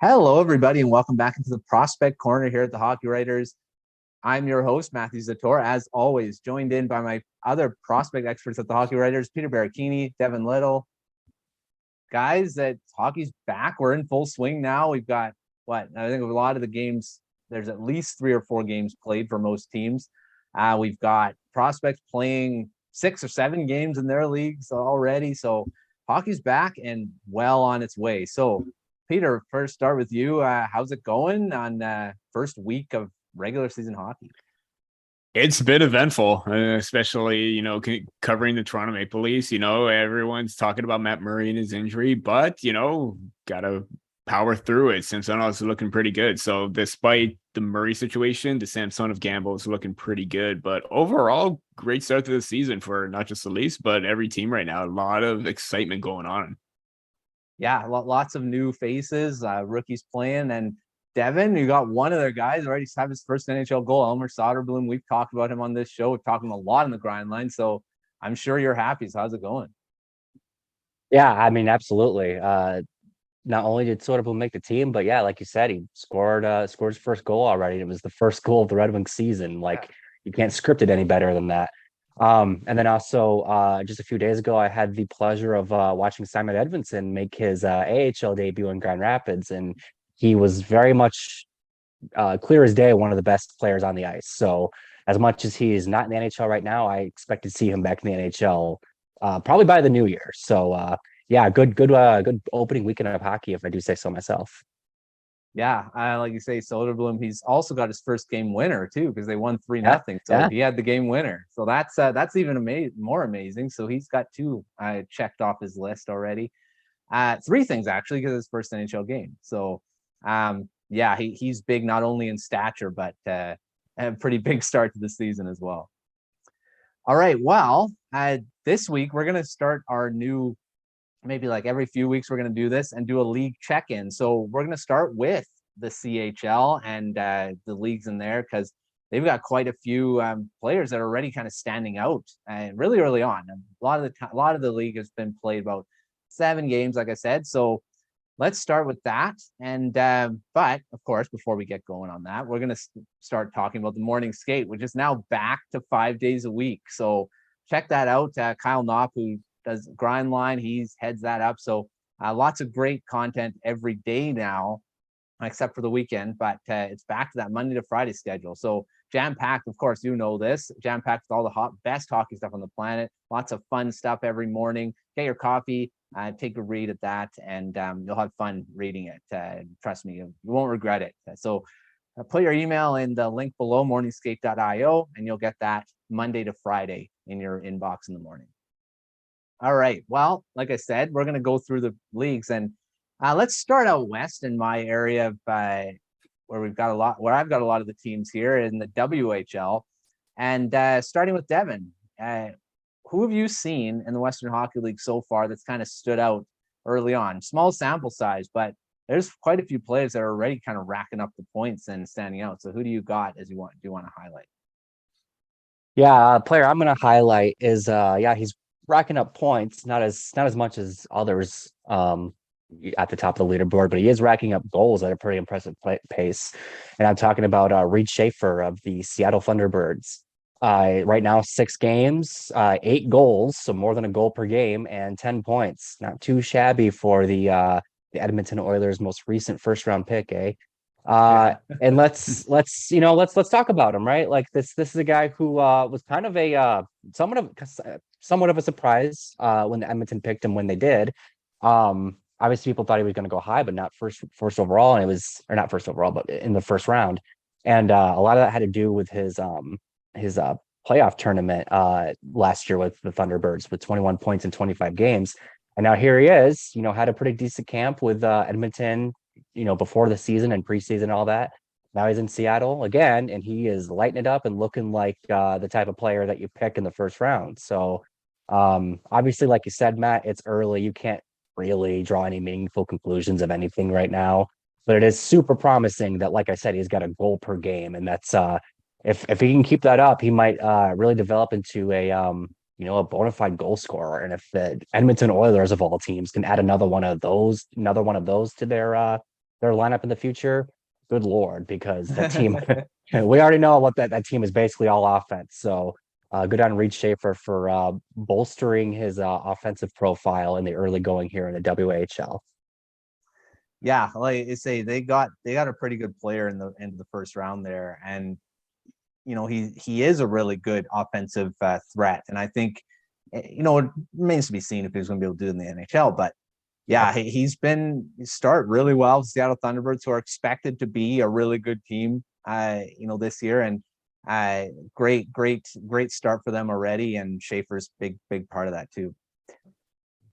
Hello, everybody, and welcome back into the Prospect Corner here at the Hockey Writers. I'm your host, Matthew Zator, as always, joined in by my other prospect experts at the Hockey Writers, Peter Baracchini, Devin Little. Guys, that hockey's back. We're in full swing now. We've got, I think a lot of the games, there's at least 3 or 4 games played for most teams. We've got prospects playing 6 or 7 games in their leagues already. So hockey's back and well on its way. So Peter, first start with you. How's it going on first week of regular season hockey? It's been eventful, especially, covering the Toronto Maple Leafs. Everyone's talking about Matt Murray and his injury, but, got to power through it. Samsonov is looking pretty good. So despite the Murray situation, the Samsonov gamble is looking pretty good. But overall, great start to the season for not just the Leafs, but every team right now. A lot of excitement going on. Yeah, lots of new faces, rookies playing. And Devin, you got one of their guys already have his first NHL goal, Elmer Soderblom. We've talked about him on this show. We've talked him a lot in the grind line. So I'm sure you're happy. So how's it going? Yeah, I mean, absolutely. Not only did Soderblom make the team, but yeah, like you said, he scored his first goal already. It was the first goal of the Red Wings season. Like, you can't script it any better than that. And then also just a few days ago, I had the pleasure of watching Simon Edvinsson make his AHL debut in Grand Rapids, and he was very much clear as day, one of the best players on the ice. So as much as he is not in the NHL right now, I expect to see him back in the NHL probably by the new year. So yeah, good opening weekend of hockey, if I do say so myself. Yeah, like you say, Soderblom, he's also got his first game winner too, because they won 3-0. Yeah, So yeah. he had the game winner. So that's even more amazing. So he's got 2 checked off his list already. 3 things actually, because his first NHL game. So yeah, he's big not only in stature, but a pretty big start to the season as well. All right, well, this week we're gonna start our new, maybe like every few weeks we're going to do this and do a league check-in. So we're going to start with the CHL and the leagues in there, because they've got quite a few players that are already kind of standing out really early on. A lot of the league has been played about 7 games, like I said. So let's start with that. And but of course, before we get going on that, we're going to start talking about the morning skate, which is now back to 5 days a week. So check that out. Kyle Knopp, who does grind line, he's heads that up. So lots of great content every day now, except for the weekend, but it's back to that Monday to Friday schedule. So jam-packed, of course, you know this, jam-packed with all the best hockey stuff on the planet. Lots of fun stuff every morning. Get your coffee, take a read at that, and you'll have fun reading it. Trust me, you won't regret it. So put your email in the link below, morningskate.io, and you'll get that Monday to Friday in your inbox in the morning. All right. Well, like I said, we're going to go through the leagues, and let's start out west in my area where I've got a lot of the teams here in the WHL, and starting with Devin. Who have you seen in the Western Hockey League so far that's kind of stood out early on? Small sample size, but there's quite a few players that are already kind of racking up the points and standing out. So who do you got do you want to highlight? Yeah, player I'm gonna highlight is he's racking up points, not as much as others at the top of the leaderboard, but he is racking up goals at a pretty impressive pace. And I'm talking about Reed Schaefer of the Seattle Thunderbirds. Right now, 6 games, 8 goals, so more than a goal per game, and 10 points. Not too shabby for the Edmonton Oilers' most recent first round pick, eh? And let's talk about him, right? Like this is a guy who was kind of a somewhat of a surprise when the Edmonton picked him when they did. Obviously people thought he was going to go high, but not first overall, and it was, or not first overall, but in the first round. And a lot of that had to do with his playoff tournament last year with the Thunderbirds, with 21 points in 25 games. And now here he is, had a pretty decent camp with Edmonton, before the season and preseason and all that. Now he's in Seattle again, and he is lighting it up and looking like the type of player that you pick in the first round. So obviously, like you said, Matt, it's early. You can't really draw any meaningful conclusions of anything right now, but it is super promising that, like I said, he's got a goal per game. And that's if he can keep that up, he might really develop into a bona fide goal scorer. And if the Edmonton Oilers of all teams can add another one of those to their lineup in the future, good Lord, because that team, we already know what that team is basically all offense. So good on Reed Schaefer for bolstering his offensive profile in the early going here in the WHL. Yeah, like I say, they got a pretty good player in the end of the first round there, and he is a really good offensive threat, and I think it remains to be seen if he's going to be able to do it in the NHL. But yeah, he's been start really well. Seattle Thunderbirds, who are expected to be a really good team, this year, and great start for them already, and Schaefer's big part of that too.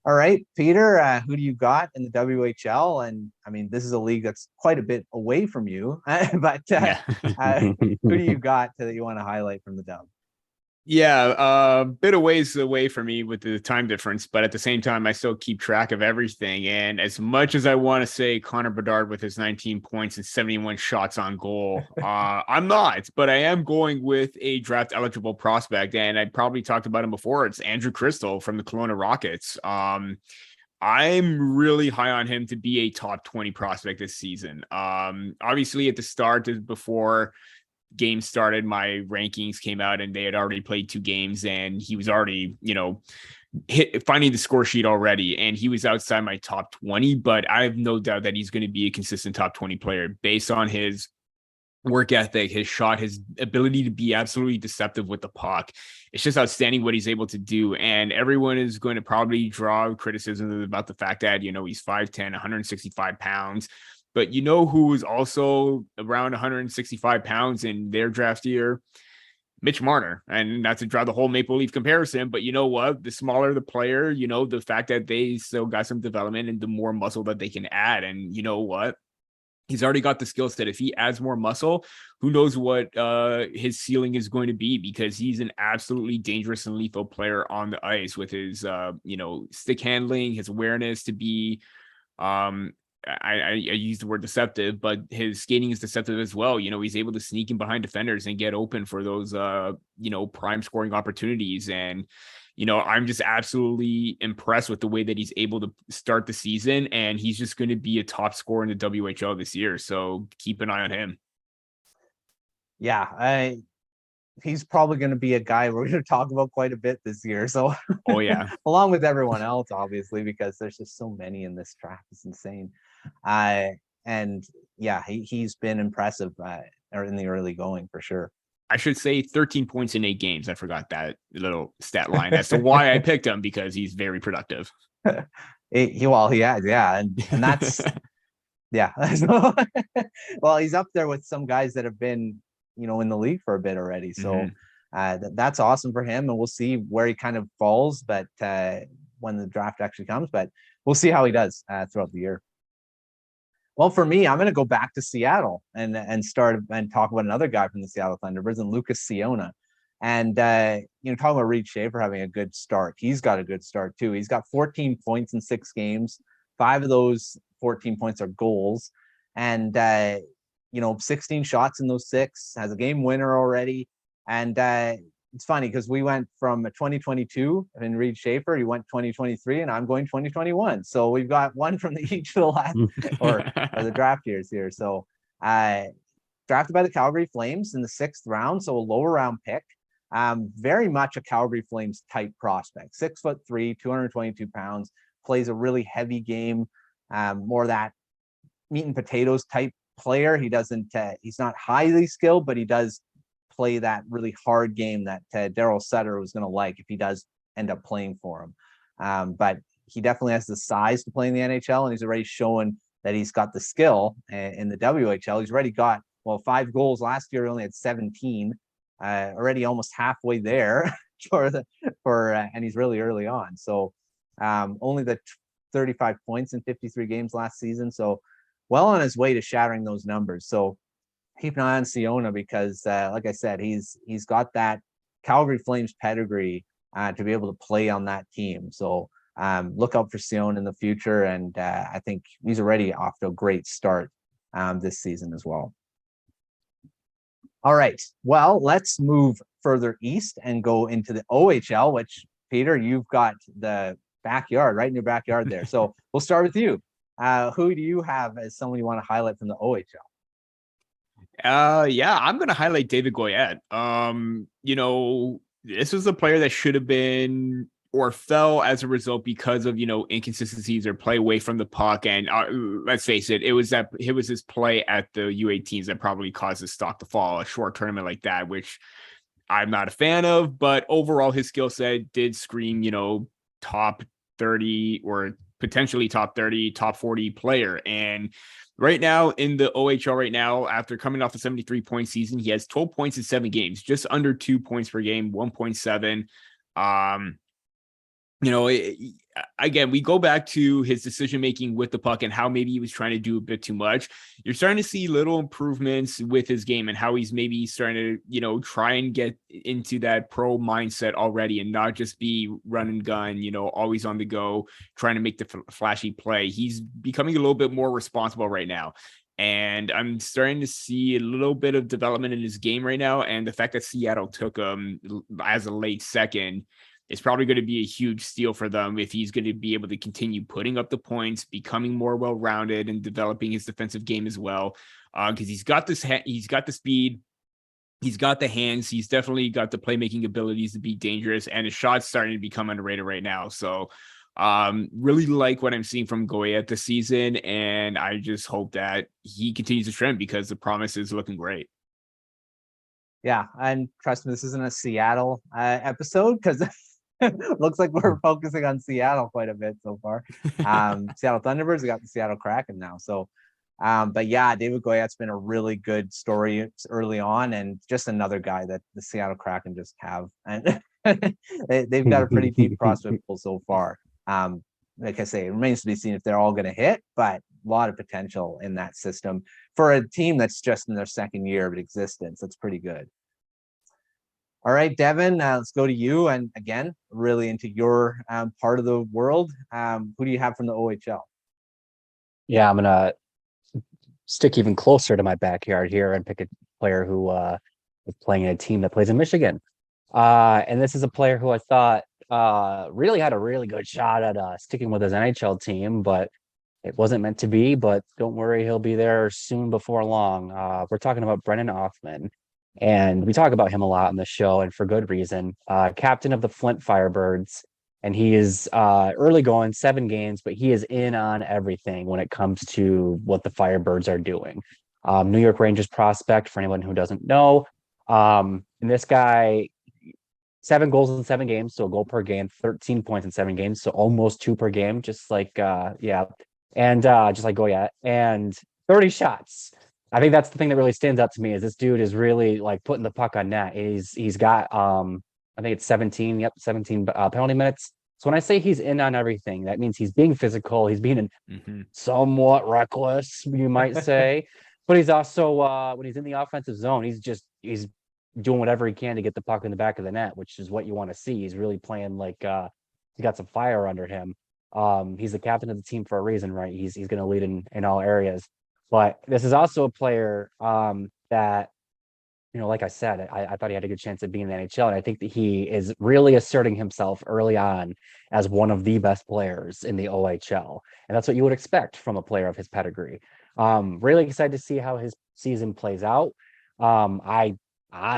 All right, Peter, who do you got in the WHL? And I mean, this is a league that's quite a bit away from you, but who do you got that you want to highlight from the dub? Yeah, a bit of ways away from me with the time difference, but at the same time, I still keep track of everything. And as much as I want to say Connor Bedard with his 19 points and 71 shots on goal, I'm not, but I am going with a draft eligible prospect. And I probably talked about him before. It's Andrew Cristall from the Kelowna Rockets. I'm really high on him to be a top 20 prospect this season. Obviously at the start before games started, my rankings came out and they had already played 2 games and he was already, finding the score sheet already, and he was outside my top 20, but I have no doubt that he's going to be a consistent top 20 player based on his work ethic, his shot, his ability to be absolutely deceptive with the puck. It's just outstanding what he's able to do. And everyone is going to probably draw criticism about the fact that, he's 5'10", 165 pounds. But who was also around 165 pounds in their draft year? Mitch Marner. And not to draw the whole Maple Leaf comparison, but you know what? The smaller the player, the fact that they still got some development and the more muscle that they can add. And you know what? He's already got the skill set. If he adds more muscle, who knows what his ceiling is going to be, because he's an absolutely dangerous and lethal player on the ice with his, stick handling, his awareness to be, I use the word deceptive, but his skating is deceptive as well. He's able to sneak in behind defenders and get open for those, prime scoring opportunities. And, I'm just absolutely impressed with the way that he's able to start the season, and he's just going to be a top scorer in the WHL this year. So keep an eye on him. Yeah, he's probably going to be a guy we're going to talk about quite a bit this year. So, oh yeah, along with everyone else, obviously, because there's just so many in this draft. It's insane. And yeah, he's been impressive in the early going for sure. I should say 13 points in 8 games. I forgot that little stat line as to why I picked him, because he's very productive. He has, yeah, and that's yeah. Well, he's up there with some guys that have been in the league for a bit already. So that's awesome for him, and we'll see where he kind of falls, but when the draft actually comes, but we'll see how he does throughout the year. Well, for me, I'm going to go back to Seattle and start and talk about another guy from the Seattle Thunderbirds, and Lucas Ciona. And talking about Reed Schaefer having a good start, he's got a good start too. He's got 14 points in 6 games. 5 of those 14 points are goals, and 16 shots in those 6, has a game winner already. And it's funny because we went from 2022 and Reed Schaefer, he went 2023, and I'm going 2021. So we've got one from each of the last or the draft years here. So drafted by the Calgary Flames in the 6th round, so a lower round pick. Very much a Calgary Flames type prospect. 6'3", 222 pounds, plays a really heavy game, more that meat and potatoes type player. He doesn't he's not highly skilled, but he does play that really hard game that Daryl Sutter was going to like if he does end up playing for him. But he definitely has the size to play in the NHL, and he's already shown that he's got the skill in the WHL. He's already got 5 goals last year. He only had 17, already almost halfway there and he's really early on. So only the 35 points in 53 games last season. So well on his way to shattering those numbers. So keep an eye on Ciona, because like I said, he's got that Calgary Flames pedigree to be able to play on that team. So look out for Ciona in the future, and I think he's already off to a great start this season as well. All right, well, let's move further east and go into the OHL, which, Peter, you've got the backyard, right in your backyard there. So we'll start with you. Who do you have as someone you want to highlight from the OHL? Yeah, I'm gonna highlight David Goyette. This was a player that should have been or fell as a result because of inconsistencies or play away from the puck. And let's face it, it was his play at the U18s that probably caused his stock to fall. A short tournament like that, which I'm not a fan of, but overall his skill set did scream, top 30 or potentially top 30, top 40 player. And right now in the OHL right now, after coming off a 73-point season, he has 12 points in 7 games, just under 2 points per game, 1.7. Again, we go back to his decision making with the puck and how maybe he was trying to do a bit too much. You're starting to see little improvements with his game and how he's maybe starting to, try and get into that pro mindset already and not just be run and gun, always on the go, trying to make the flashy play. He's becoming a little bit more responsible right now. And I'm starting to see a little bit of development in his game right now. And the fact that Seattle took him as a late second, it's probably going to be a huge steal for them if he's going to be able to continue putting up the points, becoming more well-rounded, and developing his defensive game as well. Because he's got the speed, he's got the hands, he's definitely got the playmaking abilities to be dangerous, and his shot's starting to become underrated right now. So, really like what I'm seeing from Goyette this season, and I just hope that he continues to trend because the promise is looking great. Yeah, and trust me, this isn't a Seattle episode because looks like we're focusing on Seattle quite a bit so far. Seattle Thunderbirds, we got the Seattle Kraken now. So, but yeah, David Goyette's been a really good story early on, and just another guy that the Seattle Kraken just have, and they've got a pretty deep prospect pool so far. Like I say, it remains to be seen if they're all going to hit, but a lot of potential in that system for a team that's just in their second year of existence. That's pretty good. All right, Devin, let's go to you. And again, really into your part of the world. Who do you have from the OHL? Yeah, I'm gonna stick even closer to my backyard here and pick a player who is playing in a team that plays in Michigan. And this is a player who I thought really had a really good shot at sticking with his NHL team, but it wasn't meant to be. But don't worry, he'll be there soon before long. We're talking about Brennan Othmann. And we talk about him a lot on the show, and for good reason. Captain of the Flint Firebirds, and he is early going, 7 games, but he is in on everything when it comes to what the Firebirds are doing. New York Rangers prospect, for anyone who doesn't know. And this guy, 7 goals in 7 games, so a goal per game, 13 points in 7 games, so almost 2 per game, just like just like Goyette, and 30 shots. I think that's the thing that really stands out to me is this dude is really like putting the puck on net. He's got I think it's 17 penalty minutes. So when I say he's in on everything, that means he's being physical, he's being somewhat reckless, you might say, but he's also when he's in the offensive zone, he's doing whatever he can to get the puck in the back of the net, which is what you want to see. He's really playing like he's got some fire under him. He's the captain of the team for a reason, right? He's going to lead in all areas. But this is also a player that, like I said, I thought he had a good chance of being in the NHL. And I think that he is really asserting himself early on as one of the best players in the OHL. And that's what you would expect from a player of his pedigree. Really excited to see how his season plays out. I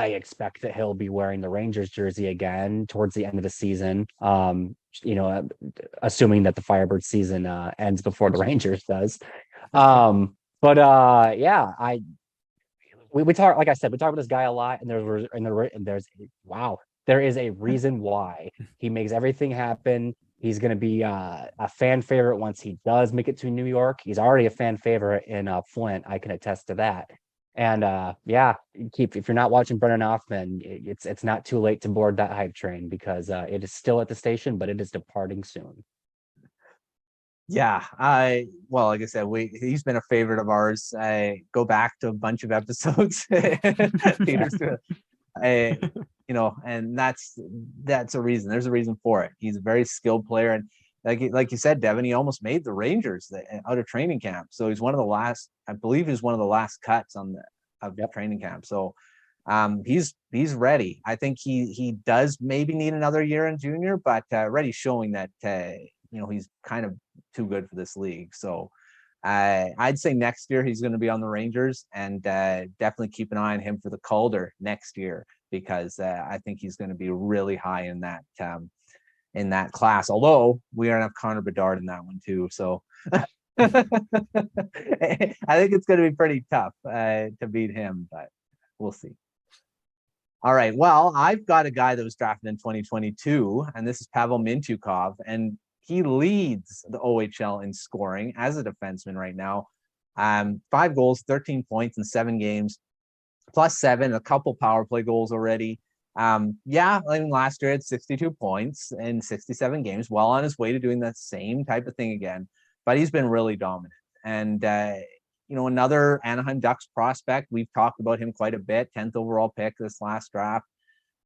expect that he'll be wearing the Rangers jersey again towards the end of the season. Assuming that the Firebird season ends before the Rangers does. We talk, like I said, we talk about this guy a lot, and there is a reason why he makes everything happen. He's going to be a fan favorite once he does make it to New York. He's already a fan favorite in Flint. I can attest to that. And if you're not watching Brennan Othmann, it's not too late to board that hype train because it is still at the station, but it is departing soon. Yeah, like I said, he's been a favorite of ours. I go back to a bunch of episodes, and that's a reason. There's a reason for it. He's a very skilled player, and like you said, Devin, he almost made the Rangers out of training camp. So he's one of the last. I believe he's one of the last cuts of training camp. So he's ready. I think he does maybe need another year in junior, but already showing that he's kind of too good for this league. So I'd say next year he's going to be on the Rangers, and definitely keep an eye on him for the Calder next year, because I think he's going to be really high in that class. Although we are going to have Connor Bedard in that one too, so I think it's going to be pretty tough to beat him, but we'll see. All right. Well, I've got a guy that was drafted in 2022, and this is Pavel MINTYUKOV, and he leads the OHL in scoring as a defenseman right now. 5 goals, 13 points in 7 games, +7, a couple power play goals already. Yeah, I mean, last year had 62 points in 67 games, well on his way to doing that same type of thing again, but he's been really dominant. And, another Anaheim Ducks prospect, we've talked about him quite a bit, 10th overall pick this last draft.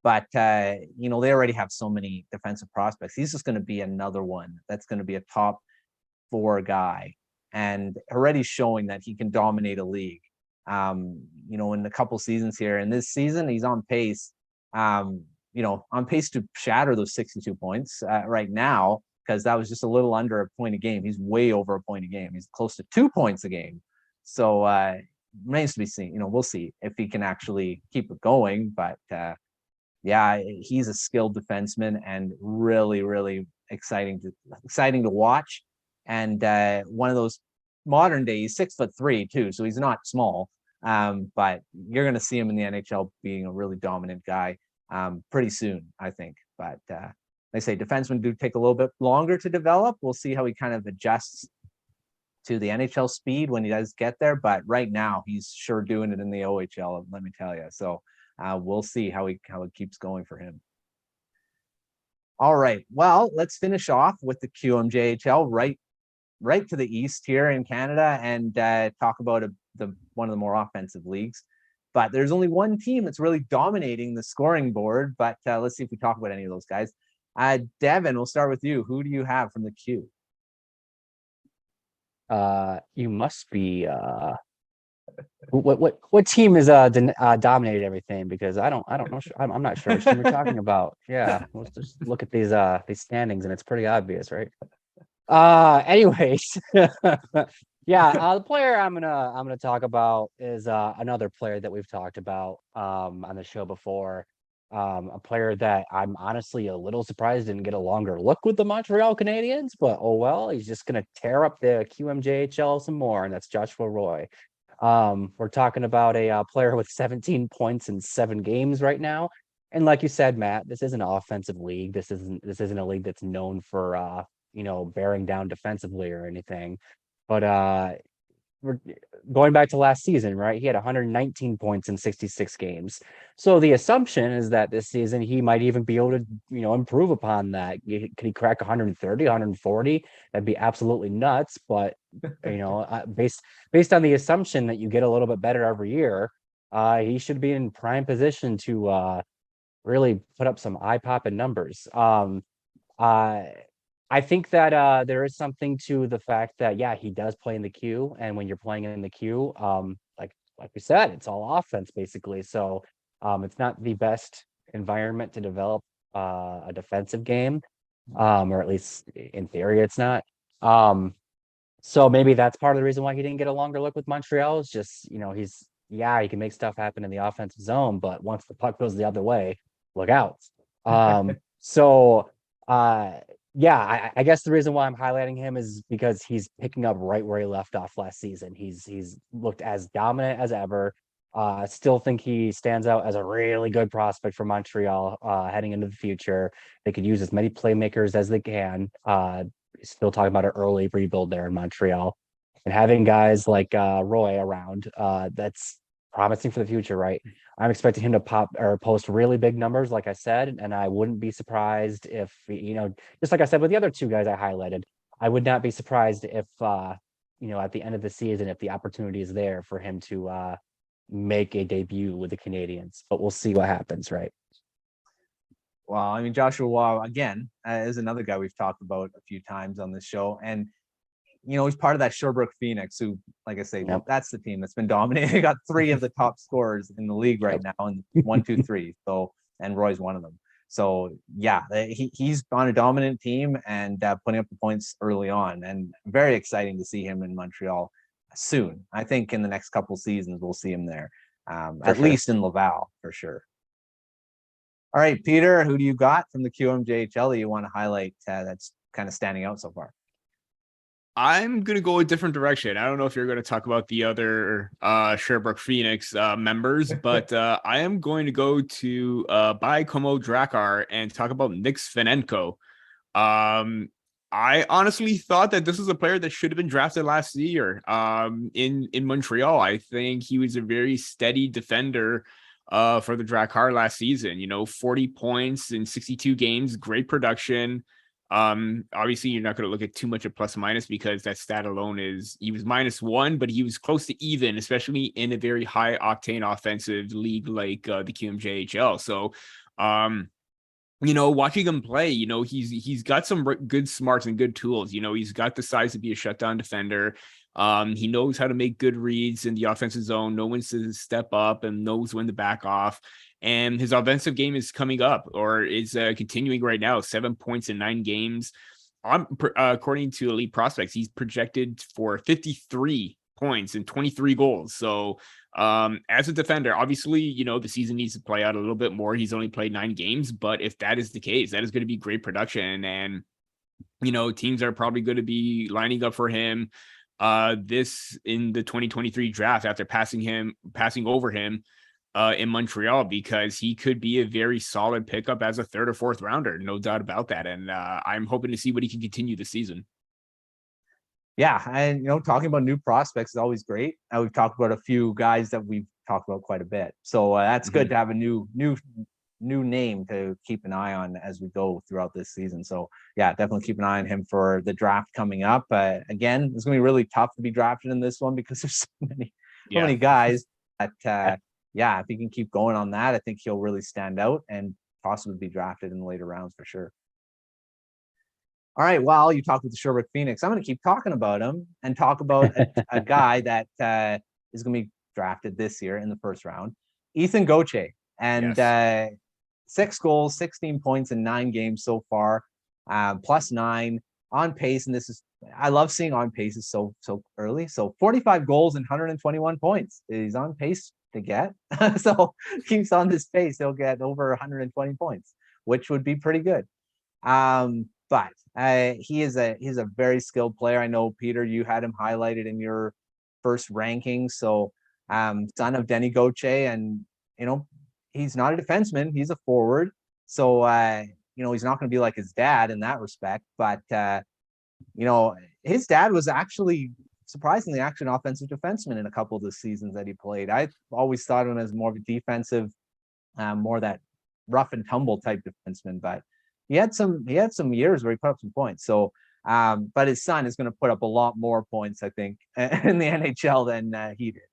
But, they already have so many defensive prospects. He's just going to be another one that's going to be a top 4 guy, and already showing that he can dominate a league. In a couple seasons here. And this season, he's on pace, on pace to shatter those 62 points right now, because that was just a little under a point a game. He's way over a point a game. He's close to 2 points a game. So remains to be seen. We'll see if he can actually keep it going. But yeah, he's a skilled defenseman and really, really exciting to watch. And one of those modern days, 6'3" too, so he's not small. But you're going to see him in the NHL being a really dominant guy pretty soon, I think. But they say defensemen do take a little bit longer to develop. We'll see how he kind of adjusts to the NHL speed when he does get there. But right now, he's sure doing it in the OHL, let me tell you. So we'll see how it keeps going for him. All right. Well, let's finish off with the QMJHL right to the east here in Canada, and talk about one of the more offensive leagues. But there's only one team that's really dominating the scoring board. But let's see if we talk about any of those guys. Devin, we'll start with you. Who do you have from the Q? You must be what team is dominated everything, because I don't know. I'm not sure which team we're talking about. Yeah, let's just look at these standings, and it's pretty obvious, right? Anyways, yeah, the player I'm gonna talk about is another player that we've talked about on the show before. A player that I'm honestly a little surprised didn't get a longer look with the Montreal Canadiens, but oh well, he's just gonna tear up the QMJHL some more, and that's Joshua Roy. We're talking about a player with 17 points in 7 games right now. And like you said, Matt, this isn't an offensive league. This isn't a league that's known for bearing down defensively or anything. But we're going back to last season, right? He had 119 points in 66 games. So the assumption is that this season he might even be able to, improve upon that. Could he crack 130, 140? That'd be absolutely nuts. But based on the assumption that you get a little bit better every year, he should be in prime position to really put up some eye-popping numbers. I think that there is something to the fact that, yeah, he does play in the queue, and when you're playing in the queue, like we said, it's all offense basically. So it's not the best environment to develop a defensive game, or at least in theory, it's not. So maybe that's part of the reason why he didn't get a longer look with Montreal. Is just he can make stuff happen in the offensive zone, but once the puck goes the other way, look out. Yeah, I guess the reason why I'm highlighting him is because he's picking up right where he left off last season. He's looked as dominant as ever. Still think he stands out as a really good prospect for Montreal heading into the future. They could use as many playmakers as they can. Still talking about an early rebuild there in Montreal. And having guys like Roy around, that's promising for the future, right? I'm expecting him to pop or post really big numbers, like I said, and I wouldn't be surprised if, just like I said with the other 2 guys I highlighted, I would not be surprised if, at the end of the season, if the opportunity is there for him to make a debut with the Canadiens. But we'll see what happens, right? Well, I mean, Joshua Waugh, again, is another guy we've talked about a few times on this show. And he's part of that Sherbrooke Phoenix, who, like I say, that's the team that's been dominating. They got 3 of the top scorers in the league right now, and 1, 2, 3. So, and Roy's one of them. So yeah, he's on a dominant team and putting up the points early on, and very exciting to see him in Montreal soon. I think in the next couple seasons we'll see him there, at least in Laval for sure. All right, Peter, who do you got from the QMJHL that you want to highlight that's kind of standing out so far? I'm going to go a different direction. I don't know if you're going to talk about the other Sherbrooke Phoenix members, but I am going to go to Baie-Comeau Drakkar and talk about Nick Svenenko. I honestly thought that this was a player that should have been drafted last year in Montreal. I think he was a very steady defender for the Drakkar last season. 40 points in 62 games, great production. Obviously you're not going to look at too much of plus minus because that stat alone is he was -1, but he was close to even, especially in a very high octane offensive league like the QMJHL. So, watching him play, he's got some good smarts and good tools. He's got the size to be a shutdown defender. He knows how to make good reads in the offensive zone, know when to step up and knows when to back off. And his offensive game is coming up, or is continuing right now. 7 points in 9 games. According to Elite Prospects, he's projected for 53 points and 23 goals. So as a defender, obviously, the season needs to play out a little bit more. He's only played 9 games, but if that is the case, that is going to be great production. And, teams are probably going to be lining up for him this in the 2023 draft after passing over him in Montreal, because he could be a very solid pickup as a 3rd or 4th rounder, no doubt about that. And I'm hoping to see what he can continue this season. Yeah, and talking about new prospects is always great. We've talked about a few guys that we've talked about quite a bit, so that's good to have a new name to keep an eye on as we go throughout this season. So yeah, definitely keep an eye on him for the draft coming up. Again, it's gonna be really tough to be drafted in this one because there's so many guys. But yeah, if he can keep going on that, I think he'll really stand out and possibly be drafted in the later rounds for sure. All right, well, you talked with the Sherbrooke Phoenix. I'm going to keep talking about him and talk about a guy that is going to be drafted this year in the 1st round, Ethan Gauthier. And 6 goals, 16 points in 9 games so far, +9 on pace. And I love seeing on paces so early. So 45 goals and 121 points. He's on pace to get. So keeps on this pace, he'll get over 120 points, which would be pretty good. But he's a very skilled player. I know, Peter, you had him highlighted in your first ranking. So son of Denny Gauthier, and he's not a defenseman, he's a forward. So he's not going to be like his dad in that respect. But his dad was surprisingly an offensive defenseman in a couple of the seasons that he played. I always thought of him as more of a defensive, more that rough and tumble type defenseman, but he had some years where he put up some points. So but his son is going to put up a lot more points, I think, in the NHL than he did.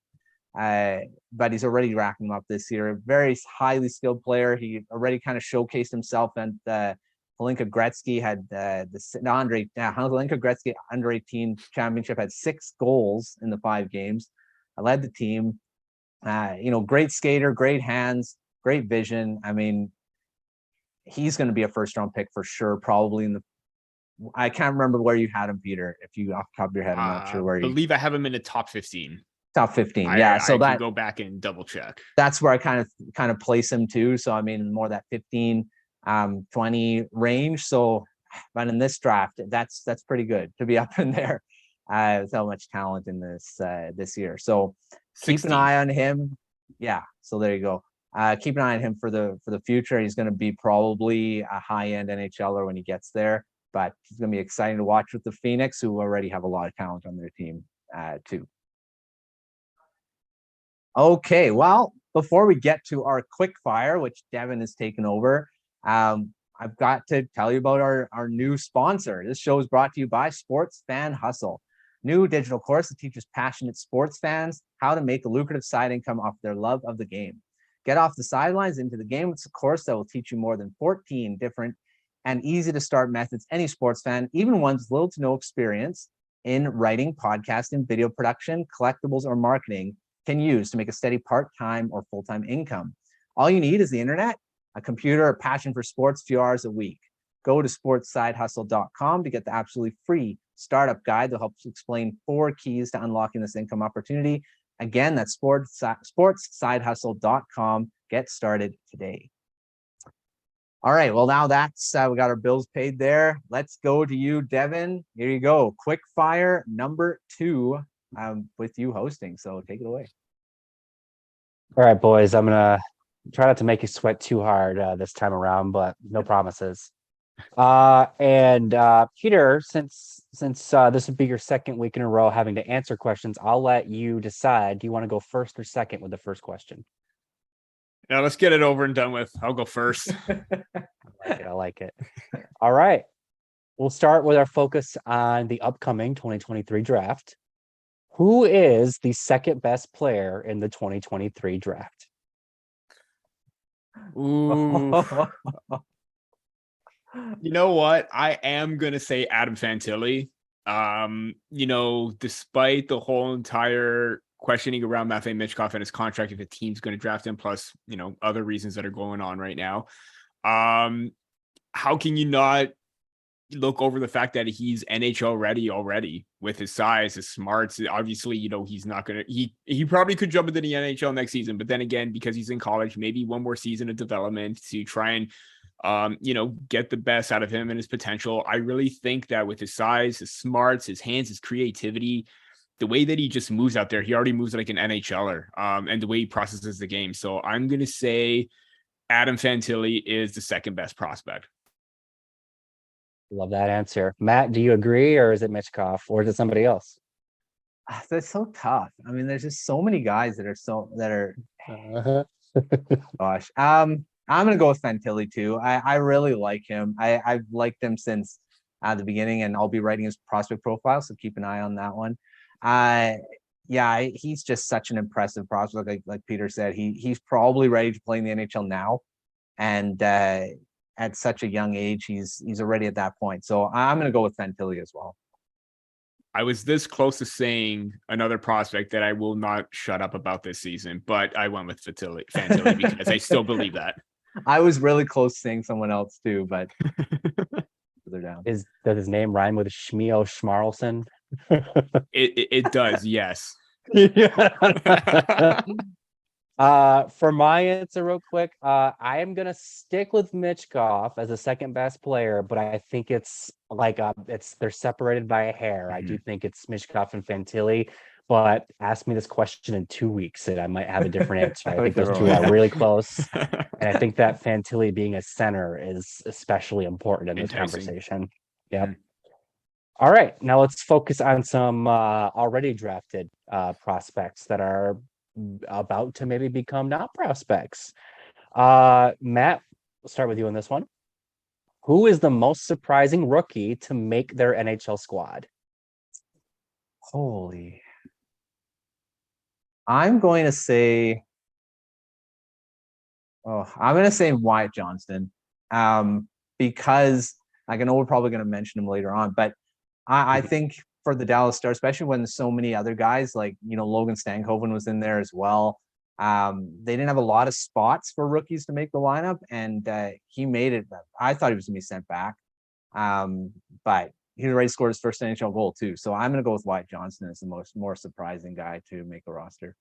But he's already racking them up this year. A very highly skilled player. He already kind of showcased himself, and Hlinka Gretzky had Hlinka Gretzky under 18 championship, had 6 goals in the 5 games. I led the team. Great skater, great hands, great vision. I mean, he's going to be a 1st round pick for sure. Probably I can't remember where you had him, Peter. If you off the top of your head, I'm not sure where you. I believe I have him in the top 15. Top 15, yeah. So I can go back and double check. That's where I kind of place him too. So I mean, more that 15, 20 range. So, but in this draft, that's pretty good to be up in there with how much talent in this year. So 16. Keep an eye on him. Yeah. So there you go. Keep an eye on him for the future. He's going to be probably a high-end NHLer when he gets there, but he's going to be exciting to watch with the Phoenix, who already have a lot of talent on their team too. Okay, well, before we get to our quick fire, which Devin has taken over, I've got to tell you about our new sponsor. This show is brought to you by Sports Fan Hustle, new digital course that teaches passionate sports fans how to make a lucrative side income off their love of the game. Get off the sidelines into the game. It's a course that will teach you more than 14 different and easy to start methods any sports fan, even ones with little to no experience in writing, podcasting, video production, collectibles, or marketing, can use to make a steady part-time or full-time income. All you need is the internet a computer, a passion for sports, a few hours a week. Go to sportsidehustle.com to get the absolutely free startup guide that helps explain 4 keys to unlocking this income opportunity. Again, that's sportsidehustle.com. Get started today. All right, well, now that's we got our bills paid there. Let's go to you, Devin. Here you go. Quick fire number 2 with you hosting. So take it away. All right, boys. I'm gonna try not to make you sweat too hard this time around, but no promises. Peter, since this would be your second week in a row having to answer questions, I'll let you decide. Do you want to go first or second with the first question? Now let's get it over and done with. I'll go first. I like it. All right. We'll start with our focus on the upcoming 2023 draft. Who is the second best player in the 2023 draft? Ooh. You know what? I am going to say Adam Fantilli. Despite the whole entire questioning around Matthew Michkov and his contract, if a team's going to draft him, plus, other reasons that are going on right now. How can you not look over the fact that he's NHL ready already with his size, his smarts? Obviously, he's not going to, he probably could jump into the NHL next season, but then again, because he's in college, maybe one more season of development to try and get the best out of him and his potential. I really think that with his size, his smarts, his hands, his creativity, the way that he just moves out there, he already moves like an NHLer, and the way he processes the game. So I'm going to say Adam Fantilli is the second best prospect. Love that answer. Matt, do you agree, or is it Michkov, or is it somebody else? That's so tough. I mean, there's just so many guys that are gosh. I'm going to go with Fantilli too. I really like him. I've liked him since the beginning, and I'll be writing his prospect profile, so keep an eye on that one. He's just such an impressive prospect. Like Peter said, he's probably ready to play in the NHL now. And at such a young age, he's already at that point. So I'm going to go with Fantilli as well. I was this close to saying another prospect that I will not shut up about this season, but I went with Fantilli because I still believe that. I was really close to saying someone else too, but they're down. Does his name rhyme with Schmeo Schmarlson? It does, yes. For my answer, real quick, I am gonna stick with Michkov as the second best player, but I think it's like they're separated by a hair. Mm-hmm. I do think it's Michkov and Fantilli, but ask me this question in 2 weeks and I might have a different answer. I think those two are really close, and I think that Fantilli being a center is especially important in this conversation. Yep. Mm-hmm. All right, now let's focus on some already drafted prospects that are about to maybe become not prospects. Matt, we'll start with you on this one. Who is the most surprising rookie to make their NHL squad? I'm going to say Wyatt Johnston, because I know we're probably going to mention him later on, but I think for the Dallas Stars, especially when so many other guys like, Logan Stankoven was in there as well. They didn't have a lot of spots for rookies to make the lineup, and he made it. I thought he was going to be sent back, but he already scored his first NHL goal too. So I'm going to go with Wyatt Johnston as the more surprising guy to make a roster.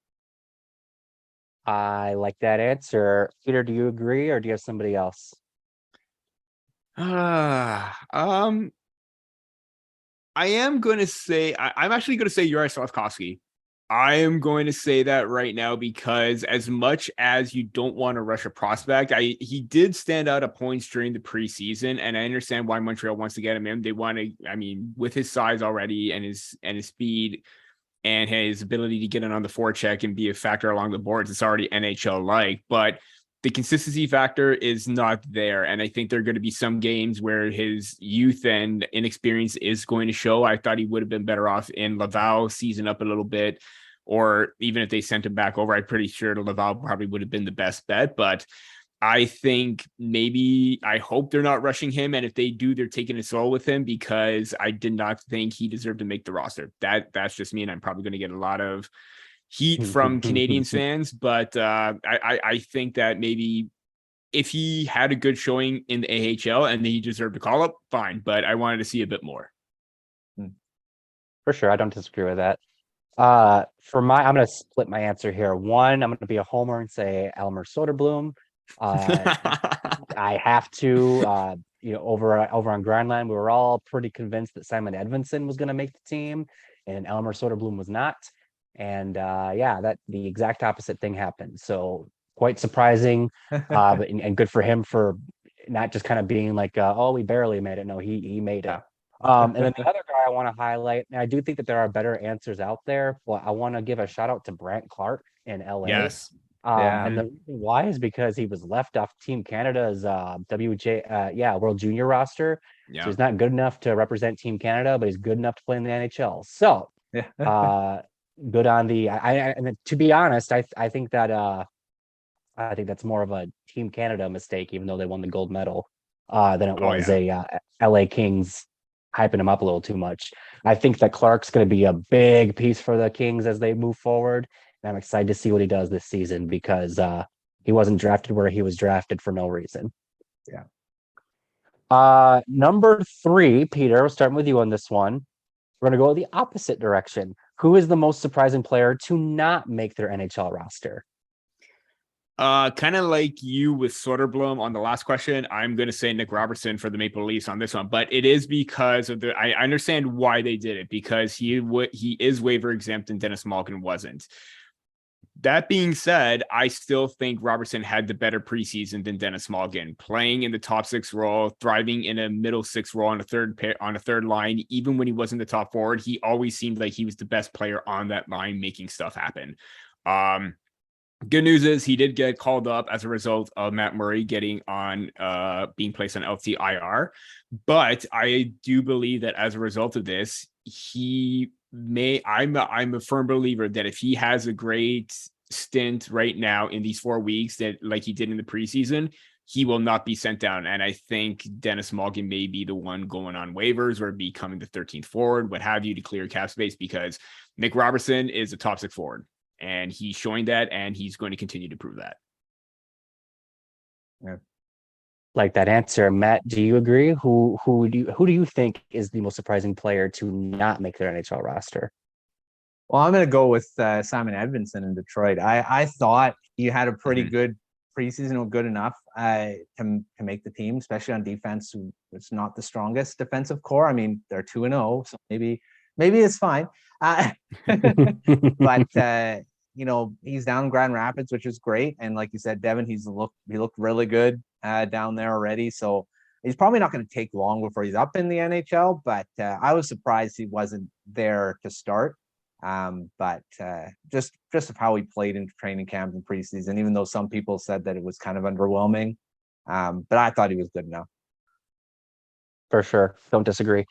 I like that answer. Peter, do you agree, or do you have somebody else? I am going to say, I'm actually going to say Juraj Slafkovsky. I am going to say that right now because as much as you don't want to rush a prospect, he did stand out at points during the preseason, and I understand why Montreal wants to get him in. They want to, with his size already and his speed and his ability to get in on the forecheck and be a factor along the boards, it's already NHL-like, but the consistency factor is not there. And I think there are going to be some games where his youth and inexperience is going to show. I thought he would have been better off in Laval, season up a little bit, or even if they sent him back over, I'm pretty sure Laval probably would have been the best bet. But I think I hope they're not rushing him. And if they do, they're taking it slow with him, because I did not think he deserved to make the roster. That's just me. And I'm probably going to get a lot of heat from Canadian fans, but I think that maybe if he had a good showing in the AHL and he deserved a call up, fine. But I wanted to see a bit more. For sure. I don't disagree with that. I'm going to split my answer here. One, I'm going to be a homer and say Elmer Soderblom. I have to, over on Grindline, we were all pretty convinced that Simon Edvinsson was going to make the team and Elmer Soderblom was not. And that the exact opposite thing happened. So quite surprising, and good for him for not just kind of being like, oh, we barely made it. No, he made it. And then the other guy I want to highlight, and I do think that there are better answers out there. Well, I want to give a shout out to Brant Clark in LA. Yes. And the reason why is because he was left off Team Canada's World Junior roster. Yeah. So he's not good enough to represent Team Canada, but he's good enough to play in the NHL. So good on the and to be honest, I think that I think that's more of a Team Canada mistake, even though they won the gold medal, than it was a LA Kings hyping him up a little too much. I think that Clark's going to be a big piece for the Kings as they move forward. And I'm excited to see what he does this season because he wasn't drafted where he was drafted for no reason. Yeah. Number 3, Peter, we're starting with you on this one. We're going to go the opposite direction. Who is the most surprising player to not make their NHL roster? Kind of like you with Soderblom on the last question, I'm going to say Nick Robertson for the Maple Leafs on this one, but it is because of I understand why they did it, because he is waiver exempt and Dennis Malkin wasn't. That being said, I still think Robertson had the better preseason than Dennis Malkin, playing in the top 6 role, thriving in a middle 6 role on a third line. Even when he wasn't the top forward, he always seemed like he was the best player on that line, making stuff happen. Good news is he did get called up as a result of Matt Murray getting on being placed on LTIR. But I do believe that as a result of this, I'm a firm believer that if he has a great stint right now in these 4 weeks, that like he did in the preseason, he will not be sent down. And I think Dennis Malkin may be the one going on waivers or becoming the 13th forward, what have you, to clear cap space, because Nick Robertson is a top 6 forward. And he's showing that, and he's going to continue to prove that. Yeah. Like that answer, Matt. Do you agree? Who do you think is the most surprising player to not make their NHL roster? Well, I'm going to go with Simon Edvinsson in Detroit. I thought he had a pretty good preseason, good enough to make the team, especially on defense. It's not the strongest defensive core. I mean, they're 2-0, so maybe it's fine. But he's down in Grand Rapids, which is great. And like you said, Devin, he looked really good down there already. So he's probably not going to take long before he's up in the NHL. But I was surprised he wasn't there to start. But just of how he played in training camp and preseason, even though some people said that it was kind of underwhelming. But I thought he was good enough. For sure. Don't disagree.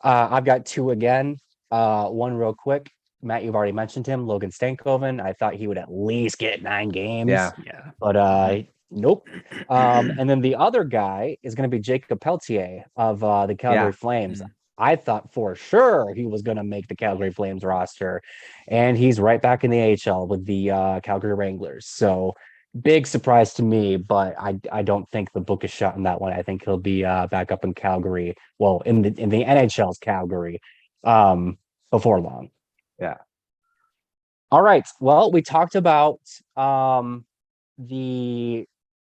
I've got 2 again. One real quick. Matt, you've already mentioned him, Logan Stankoven. I thought he would at least get 9 games. Yeah. But nope. And then the other guy is going to be Jacob Pelletier of the Calgary Flames. I thought for sure he was going to make the Calgary Flames roster, and he's right back in the AHL with the Calgary Wranglers. So big surprise to me, but I don't think the book is shut on that one. I think he'll be back up in Calgary. Well, in the NHL's Calgary before long. Yeah. All right. Well, we talked about the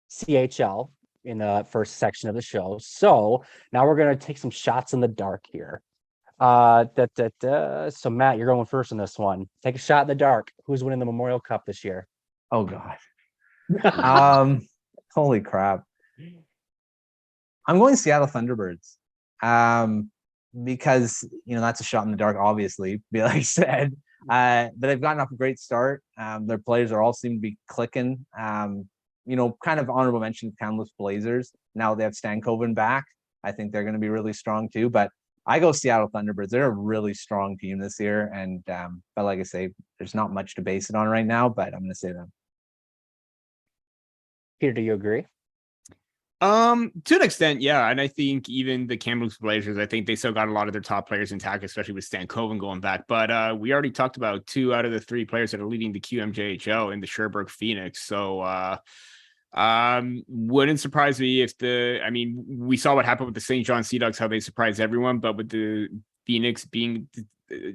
CHL in the first section of the show. So now we're going to take some shots in the dark here. So Matt, you're going first on this one. Take a shot in the dark. Who's winning the Memorial Cup this year? Oh God. Holy crap. I'm going Seattle Thunderbirds. Because that's a shot in the dark, obviously, like I said. But they've gotten off a great start. Their players all seem to be clicking. Kind of honorable mention Kamloops Blazers. Now they have Stankoven back. I think they're going to be really strong too. But I go Seattle Thunderbirds. They're a really strong team this year. And but like I say, there's not much to base it on right now, but I'm going to say them. Peter, do you agree? To an extent, yeah. And I think even the Kamloops Blazers, I think they still got a lot of their top players intact, especially with Stankoven going back. But we already talked about 2 out of the 3 players that are leading the QMJHL in the Sherbrooke Phoenix. So Wouldn't surprise me if we saw what happened with the St. John Sea Dogs, how they surprised everyone, but with the Phoenix being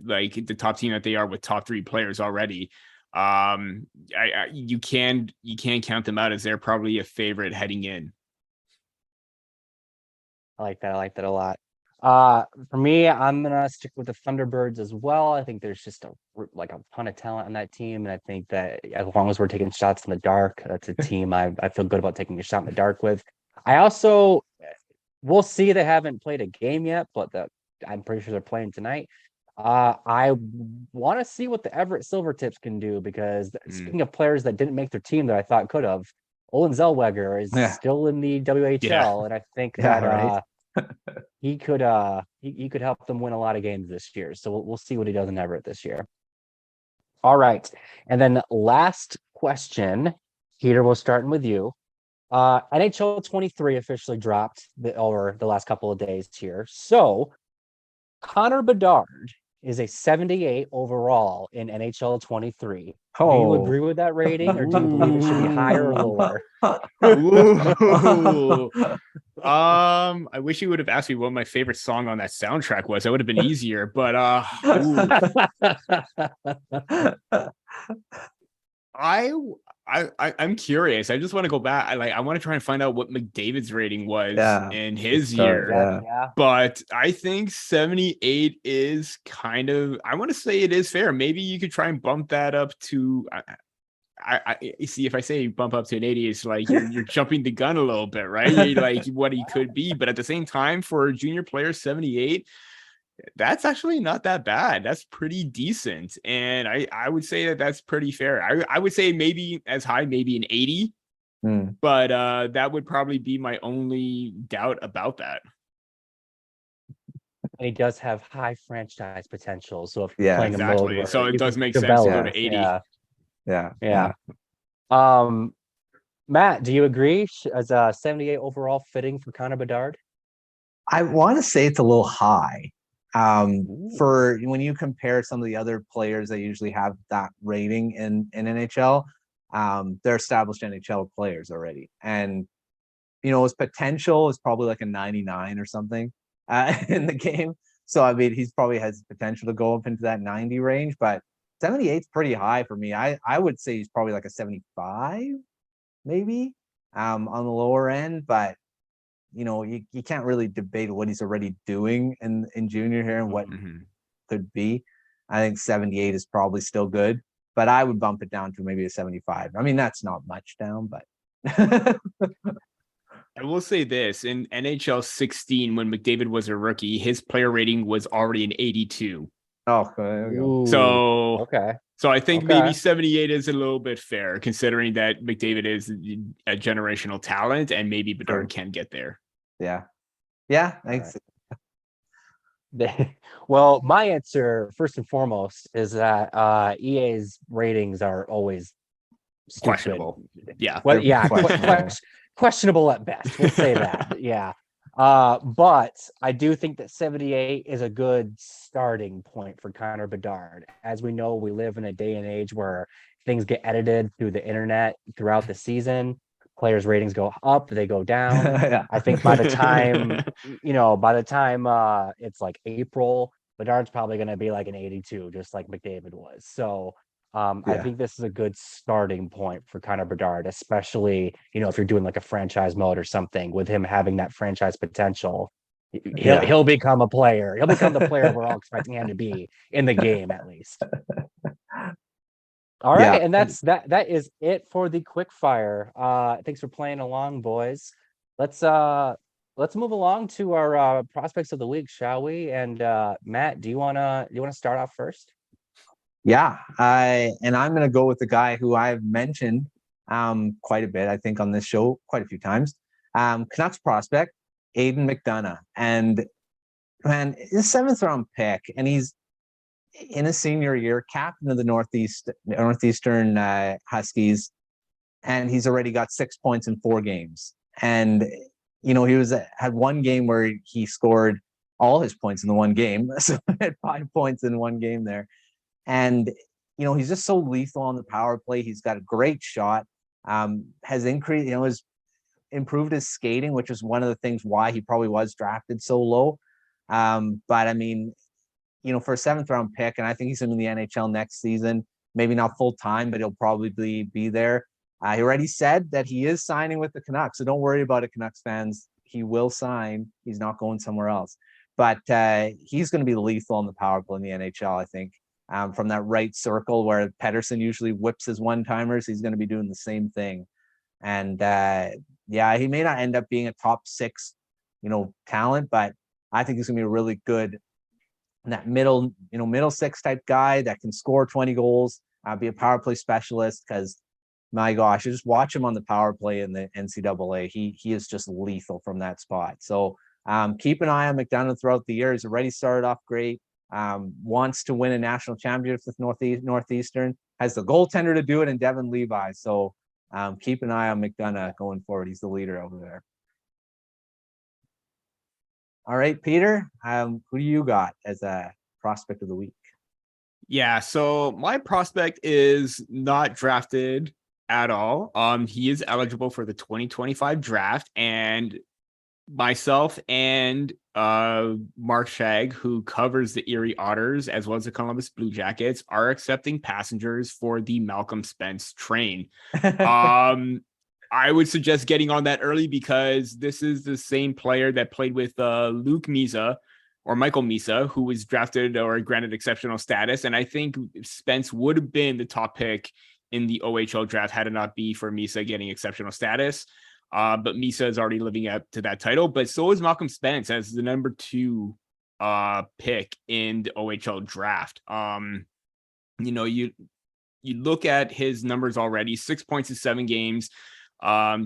like the top team that they are with top 3 players already, you can't count them out as they're probably a favorite heading in. I like that a lot. For me, I'm gonna stick with the Thunderbirds as well. I think there's just a ton of talent on that team, and I think that as long as we're taking shots in the dark, that's a team I feel good about taking a shot in the dark with. I also, we'll see. They haven't played a game yet, but I'm pretty sure they're playing tonight. I want to see what the Everett Silvertips can do, because speaking of players that didn't make their team that I thought could have, Olin Zellweger is still in the WHL, and I think that he could help them win a lot of games this year. So we'll see what he does in Everett this year. All right, and then last question, Peter, we'll start with you. NHL 23 officially dropped over the last couple of days here. So Connor Bedard is a 78 overall in NHL 23. Do you agree with that rating, or do you believe it should be higher or lower? I wish you would have asked me what my favorite song on that soundtrack was. That would have been easier, but I'm curious. I just want to go back. I want to try and find out what McDavid's rating was in his year. But I think 78 is kind of, I want to say it is fair. Maybe you could try and bump that up to, I see, if I say bump up to an 80, it's like you're jumping the gun a little bit, right? You're like what he could be. But at the same time, for a junior player, 78, that's actually not that bad. That's pretty decent. And I would say that that's pretty fair. I would say maybe as high, maybe an 80. But that would probably be my only doubt about that. And he does have high franchise potential. So if you're playing a mode where so it does make sense to go to 80. Yeah. Matt, do you agree? As a 78 overall fitting for Connor Bedard? I want to say it's a little high. For when you compare some of the other players that usually have that rating in NHL, they're established NHL players already. And, his potential is probably like a 99 or something in the game. So, I mean, he's probably has potential to go up into that 90 range, but 78 is pretty high for me. I would say he's probably like a 75, maybe, on the lower end, but you can't really debate what he's already doing in junior here and what could be. I think 78 is probably still good, but I would bump it down to maybe a 75. I mean, that's not much down, but I will say this: in NHL 16, when McDavid was a rookie, his player rating was already an 82. Oh, there we go. So okay. So I think maybe 78 is a little bit fair, considering that McDavid is a generational talent, and maybe Bedard can get there. Yeah. Thanks. Well, my answer, first and foremost, is that EA's ratings are always stupid. Questionable. Questionable at best. We'll say that. But I do think that 78 is a good starting point for Connor Bedard. As we know, we live in a day and age where things get edited through the internet throughout the season. Players' ratings go up, they go down. I think by the time it's like April, Bedard's probably going to be like an 82, just like McDavid was. So I think this is a good starting point for Connor Bedard, especially, if you're doing like a franchise mode or something, with him having that franchise potential. He'll become a player. He'll become the player we're all expecting him to be in the game, at least. All right, and that is it for the quick fire. Thanks for playing along, boys. Let's move along to our prospects of the week, shall we? And Matt, do you wanna start off first? Yeah, I'm going to go with the guy who I've mentioned quite a bit, I think, on this show quite a few times. Canucks prospect, Aidan McDonough. And, man, his 7th round pick, and he's in his senior year, captain of the Northeastern Huskies, and he's already got 6 points in 4 games. And, he had one game where he scored all his points in the one game. So he had 5 points in one game there. And, he's just so lethal on the power play. He's got a great shot. has increased, has improved his skating, which is one of the things why he probably was drafted so low. But I mean, for a 7th round pick, and I think he's in the NHL next season, maybe not full time, but he'll probably be there. He already said that he is signing with the Canucks, so don't worry about it, Canucks fans. He will sign. He's not going somewhere else. But he's going to be lethal on the power play in the NHL, I think. From that right circle where Pettersson usually whips his one-timers, he's going to be doing the same thing. And he may not end up being a top 6, talent, but I think he's going to be a really good that middle 6 type guy that can score 20 goals, be a power play specialist. Because my gosh, just watch him on the power play in the NCAA. He is just lethal from that spot. So keep an eye on McDonough throughout the year. He's already started off great. Wants to win a national championship with Northeastern. Has the goaltender to do it in Devin Levi. So keep an eye on McDonough going forward. He's the leader over there. All right, Peter, who do you got as a prospect of the week? Yeah, so my prospect is not drafted at all. He is eligible for the 2025 draft, and myself and Mark Shag, who covers the Erie Otters as well as the Columbus Blue Jackets, are accepting passengers for the Malcolm Spence train. I would suggest getting on that early because this is the same player that played with Luke Misa or Michael Misa, who was drafted or granted exceptional status. And I think Spence would have been the top pick in the OHL draft had it not be for Misa getting exceptional status. But Misa is already living up to that title. But so is Malcolm Spence as the number 2 pick in the OHL draft. You look at his numbers already, 6 points in 7 games.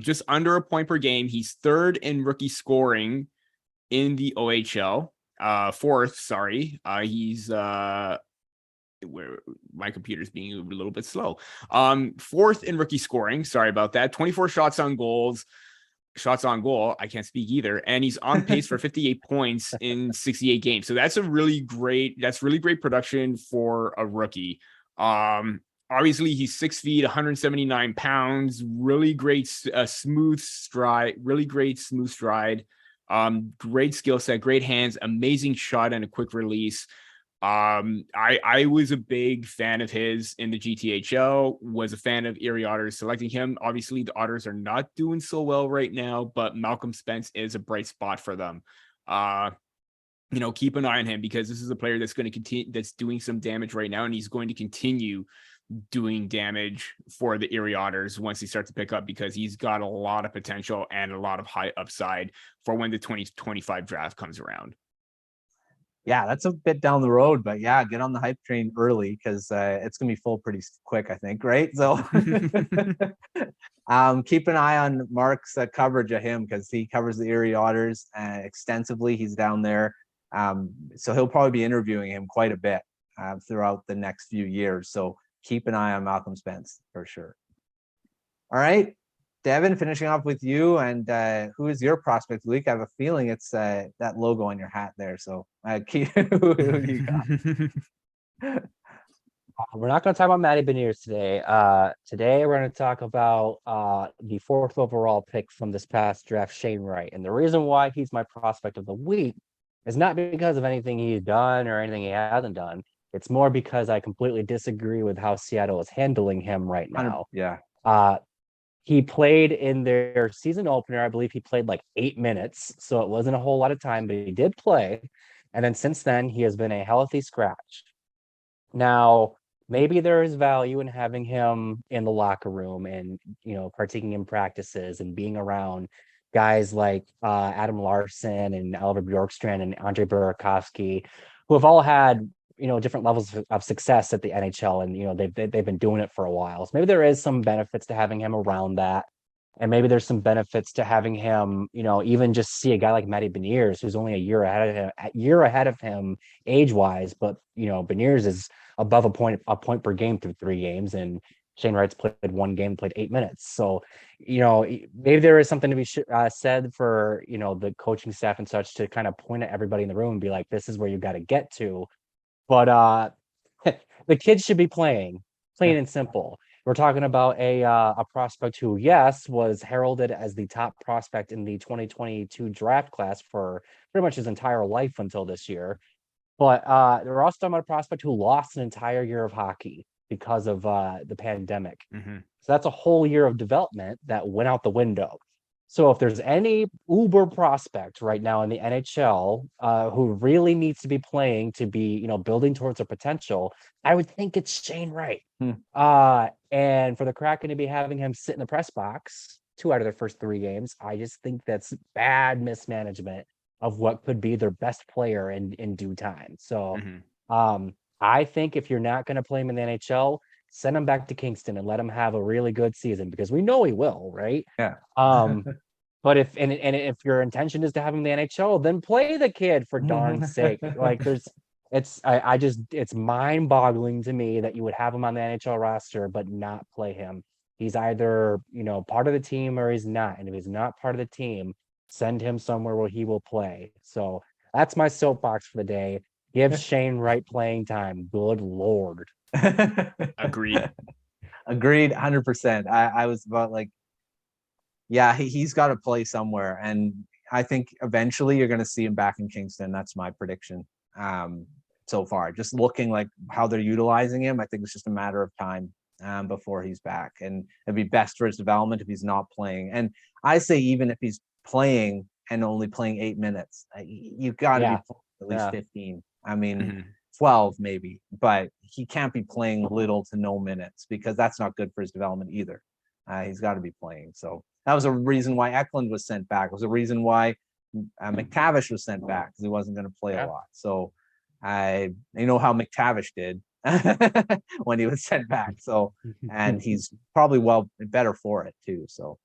Just under a point per game. He's 3rd in rookie scoring in the OHL. 4th, sorry. He's where my computer's being a little bit slow. 4th in rookie scoring. Sorry about that. 24 shots on goal. I can't speak either. And he's on pace for 58 points in 68 games. So that's really great production for a rookie. Obviously, he's 6 feet, 179 pounds, really great smooth stride, great skill set, great hands, amazing shot and a quick release. I was a big fan of his in the GTHL, was a fan of Erie Otters selecting him. Obviously, the Otters are not doing so well right now, but Malcolm Spence is a bright spot for them. Keep an eye on him because this is a player that's going to continue, that's doing some damage right now, and he's going to continue doing damage for the Erie Otters once they start to pick up because he's got a lot of potential and a lot of high upside for when the 2025 draft comes around. Yeah, that's a bit down the road, but yeah, get on the hype train early because it's gonna be full pretty quick, I think, right? So keep an eye on Mark's coverage of him because he covers the Erie Otters extensively. He's down there, so he'll probably be interviewing him quite a bit throughout the next few years. So keep an eye on Malcolm Spence for sure. All right, Devin, finishing off with you, and who is your prospect of the week? I have a feeling it's that logo on your hat there. So who do you got? We're not going to talk about Matty Beniers today. Today we're going to talk about the 4th overall pick from this past draft, Shane Wright. And the reason why he's my prospect of the week is not because of anything he's done or anything he hasn't done. It's more because I completely disagree with how Seattle is handling him right now. Yeah. He played in their season opener. I believe he played like 8 minutes. So it wasn't a whole lot of time, but he did play. And then since then, he has been a healthy scratch. Now, maybe there is value in having him in the locker room and, partaking in practices and being around guys like Adam Larson and Oliver Bjorkstrand and Andre Burakovsky, who have all had different levels of success at the NHL, and they've been doing it for a while. So maybe there is some benefits to having him around that, and maybe there's some benefits to having him, even just see a guy like Matty Beniers, who's only a year ahead of him age-wise, but Beniers is above a point per game through 3 games, and Shane Wright's played 1 game, played 8 minutes. So maybe there is something to be said for the coaching staff and such to kind of point at everybody in the room and be like, this is where you got to get to. But the kids should be playing and simple. We're talking about a prospect who, yes, was heralded as the top prospect in the 2022 draft class for pretty much his entire life until this year. But we're also talking about a prospect who lost an entire year of hockey because of the pandemic. Mm-hmm. So that's a whole year of development that went out the window. So if there's any uber prospect right now in the NHL who really needs to be playing to be, building towards their potential, I would think it's Shane Wright. And for the Kraken to be having him sit in the press box 2 out of their first 3 games, I just think that's bad mismanagement of what could be their best player in due time. So I think if you're not going to play him in the NHL, send him back to Kingston and let him have a really good season, because we know he will, right? Yeah. But if your intention is to have him in the NHL, then play the kid, for darn's sake. Like it's mind-boggling to me that you would have him on the NHL roster but not play him. He's either, part of the team or he's not. And if he's not part of the team, send him somewhere where he will play. So that's my soapbox for the day. Give Shane Wright playing time. Good Lord. Agreed. Agreed 100%. I was about like, yeah, he's got to play somewhere. And I think eventually you're going to see him back in Kingston. That's my prediction so far. Just looking like how they're utilizing him, I think it's just a matter of time before he's back. And it'd be best for his development if he's not playing. And I say even if he's playing and only playing 8 minutes, you've got to be playing at least 15. I mean, 12 maybe, but he can't be playing little to no minutes, because that's not good for his development either. He's got to be playing. So that was a reason why Eklund was sent back. It was a reason why McTavish was sent back, because he wasn't going to play a lot. So you know how McTavish did when he was sent back. So, and he's probably better for it too. So,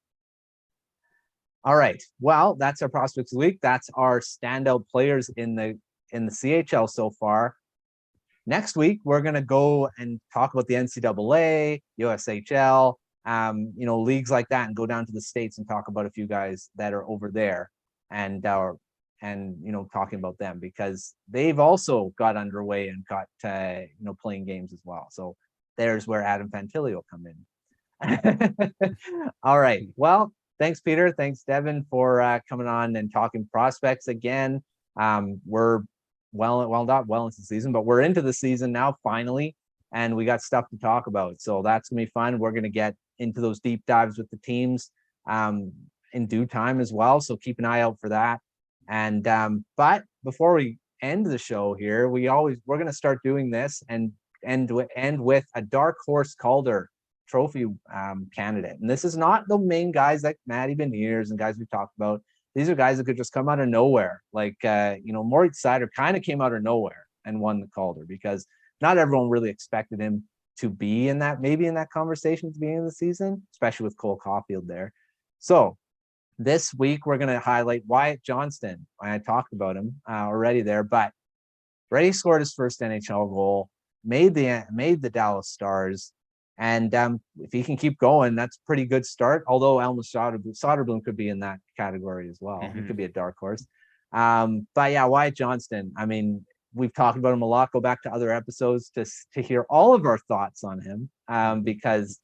all right. Well, that's our prospects of the week. That's our standout players in the CHL so far. Next week, we're going to go and talk about the NCAA, USHL, leagues like that, and go down to the States and talk about a few guys that are over there and talking about them, because they've also got underway and got, playing games as well. So there's where Adam Fantilli will come in. All right. Well, thanks, Peter. Thanks, Devin, for coming on and talking prospects again. We're not well into the season, but we're into the season now finally, and we got stuff to talk about. So that's gonna be fun. We're gonna get into those deep dives with the teams in due time as well. So keep an eye out for that. And but before we end the show here, we're gonna start doing this and end with a dark horse Calder Trophy candidate. And this is not the main guys like Matty Beniers and guys we talked about. These are guys that could just come out of nowhere. Like, Moritz Seider kind of came out of nowhere and won the Calder, because not everyone really expected him to be in that conversation at the beginning of the season, especially with Cole Caulfield there. So this week, we're going to highlight Wyatt Johnston. I talked about him already there, but already scored his first NHL goal, made the Dallas Stars. And if he can keep going, that's a pretty good start. Although Elmas Soderblom could be in that category as well. He could be a dark horse. But yeah, Wyatt Johnston. I mean, we've talked about him a lot. Go back to other episodes to hear all of our thoughts on him, because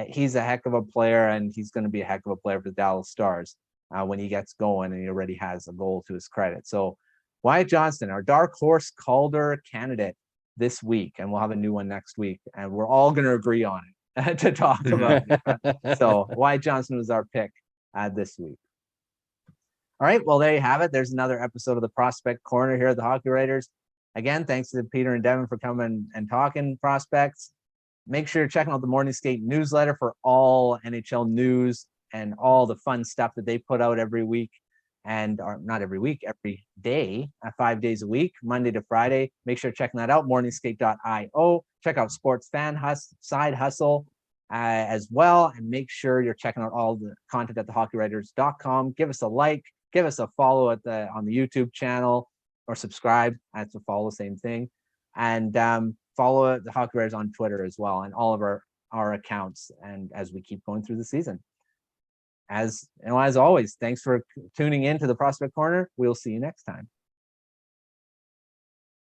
he's a heck of a player, and he's going to be a heck of a player for the Dallas Stars when he gets going, and he already has a goal to his credit. So Wyatt Johnston, our dark horse Calder candidate this week, and we'll have a new one next week, and we're all going to agree on it to talk about it. So Wyatt Johnston was our pick this week. All right, well, there you have it. There's another episode of the Prospect Corner here at the Hockey Writers. Again, thanks to Peter and Devin for coming and talking prospects. Make sure you're checking out the Morning Skate newsletter for all NHL news and all the fun stuff that they put out every week. Or not every week, every day, 5 days a week, Monday to Friday. Make sure you're checking that out, morningskate.io. Check out Sports Fan Side Hustle as well. And make sure you're checking out all the content at thehockeywriters.com. Give us a like, give us a follow on the YouTube channel, or subscribe. That's a follow, same thing. And follow the Hockey Writers on Twitter as well, and all of our accounts. And as we keep going through the season. As always, thanks for tuning in to the Prospect Corner. We'll see you next time.